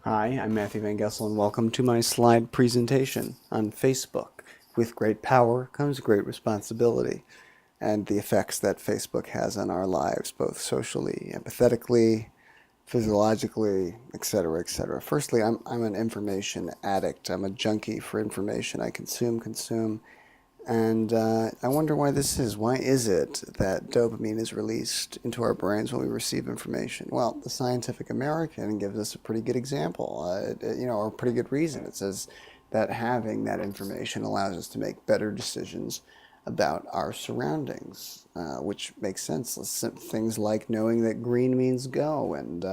Hi, I'm Matthew Van Gessel, and welcome to my slide presentation on Facebook. With great power comes great responsibility, and the effects that Facebook has on our lives, both socially, empathetically, physiologically, etc., etc. Firstly, I'm an information addict. I'm a junkie for information. I consume, and I wonder why this is. Why is it that dopamine is released into our brains when we receive information? Well, the Scientific American gives us a pretty good example, or a pretty good reason. It says that having that information allows us to make better decisions about our surroundings, which makes sense. Things like knowing that green means go, and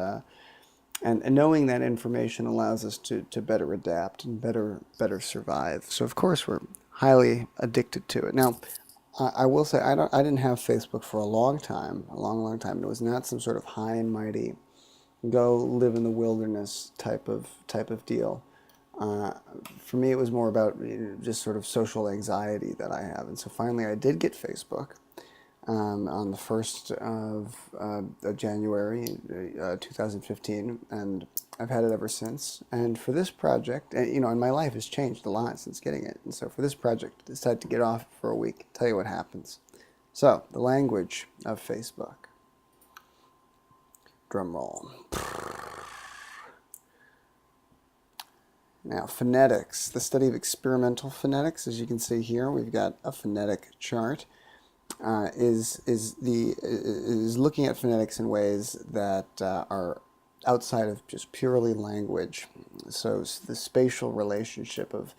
knowing that information allows us to better adapt and better survive. So of course we're highly addicted to it. Now, I will say I didn't have Facebook for a long time, a long time. And it was not some sort of high and mighty, go live in the wilderness type of deal. Uh, for me, it was more about just sort of social anxiety that I have, and so finally I did get Facebook on the 1st of January 2015, and I've had it ever since. And for this project, and my life has changed a lot since getting it. And so for this project, I decided to get off for a week. Tell you what happens. So, the language of Facebook. Drum roll. Now, phonetics, the study of experimental phonetics. As you can see here, we've got a phonetic chart. Is looking at phonetics in ways that are outside of just purely language. So the spatial relationship of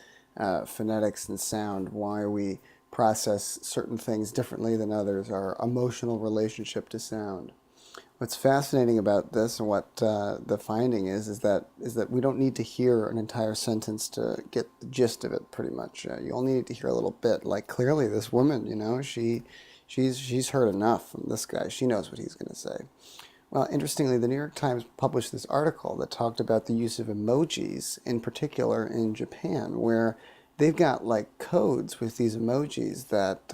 phonetics and sound, why we process certain things differently than others, our emotional relationship to sound. What's fascinating about this, and what the finding is that we don't need to hear an entire sentence to get the gist of it. Pretty much, you only need to hear a little bit. Like, clearly, this woman, she's heard enough from this guy. She knows what he's going to say. Well, interestingly, the New York Times published this article that talked about the use of emojis, in particular in Japan, where they've got like codes with these emojis that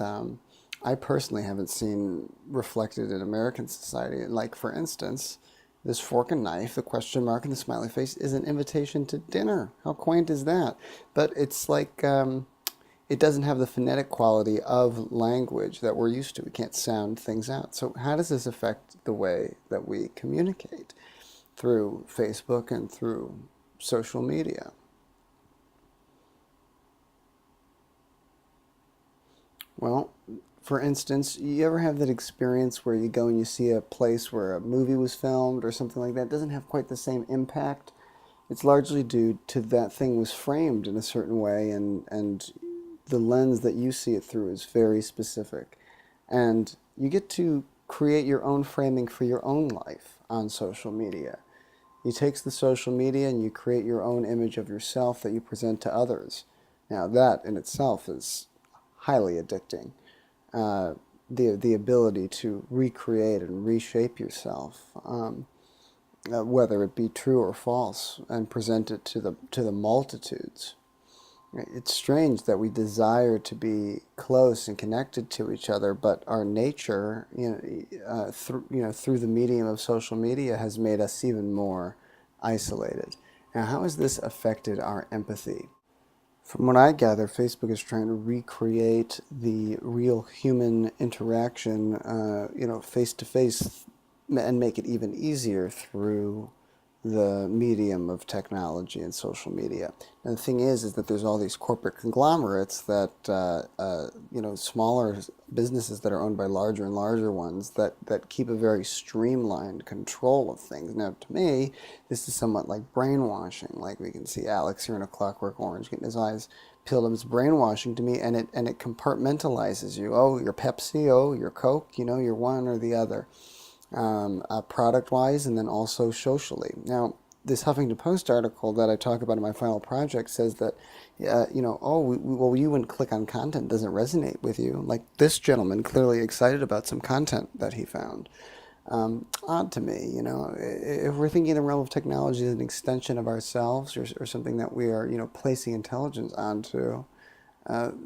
I personally haven't seen reflected in American society. Like, for instance, this fork and knife, the question mark, and the smiley face is an invitation to dinner. How quaint is that? But it's like it doesn't have the phonetic quality of language that we're used to. We can't sound things out. So how does this affect the way that we communicate through Facebook and through social media? Well, for instance, you ever have that experience where you go and you see a place where a movie was filmed or something like that? It doesn't have quite the same impact. It's largely due to that thing was framed in a certain way, and the lens that you see it through is very specific. And you get to create your own framing for your own life on social media. You take the social media and you create your own image of yourself that you present to others. Now, that in itself is highly addicting. Uh, the ability to recreate and reshape yourself, whether it be true or false, and present it to the multitudes. It's strange that we desire to be close and connected to each other, but our nature, through the medium of social media, has made us even more isolated. Now, how has this affected our empathy? From what I gather, Facebook is trying to recreate the real human interaction, face to face, and make it even easier through the medium of technology and social media. And the thing is that there's all these corporate conglomerates that, smaller businesses that are owned by larger and larger ones that keep a very streamlined control of things. Now, to me, this is somewhat like brainwashing. Like, we can see Alex here in A Clockwork Orange getting his eyes peeled up. It's brainwashing to me, and it compartmentalizes you. Oh, you're Pepsi. Oh, you're Coke. You're one or the other, product-wise, and then also socially. Now, this Huffington Post article that I talk about in my final project says that, well, you wouldn't click on content doesn't resonate with you. Like, this gentleman clearly excited about some content that he found. Odd to me, if we're thinking in the realm of technology as an extension of ourselves, or something that we are, placing intelligence onto,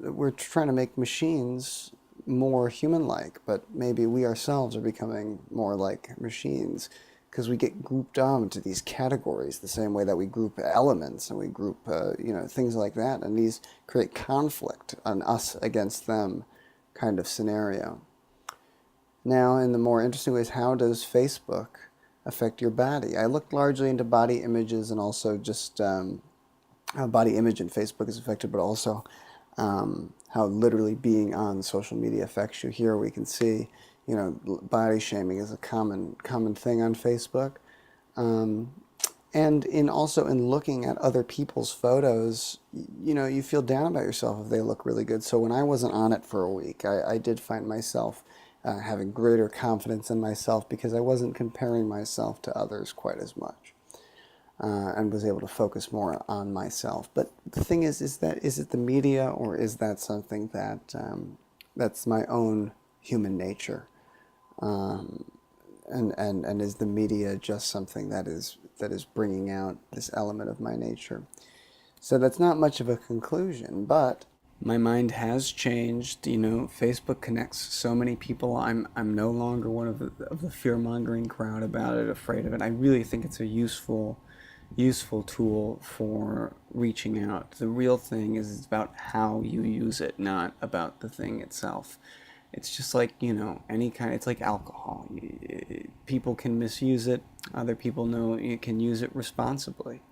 we're trying to make machines more human-like, but maybe we ourselves are becoming more like machines. because we get grouped into these categories the same way that we group elements and we group, things like that. And these create conflict, an us against them kind of scenario. Now, in the more interesting ways, how does Facebook affect your body? I looked largely into body images and also just how body image in Facebook is affected, but also how literally being on social media affects you. Here we can see, body shaming is a common thing on Facebook. And also in looking at other people's photos, you feel down about yourself if they look really good. So when I wasn't on it for a week, I did find myself having greater confidence in myself because I wasn't comparing myself to others quite as much. And was able to focus more on myself. But the thing is it the media, or is that something that that's my own human nature? And is the media just something that is bringing out this element of my nature? So that's not much of a conclusion, but my mind has changed. Facebook connects so many people. I'm no longer one of the fear-mongering crowd about it, afraid of it. I really think it's a useful tool for reaching out. The real thing is it's about how you use it, not about the thing itself. It's just like, it's like alcohol. People can misuse it. Other people know you can use it responsibly.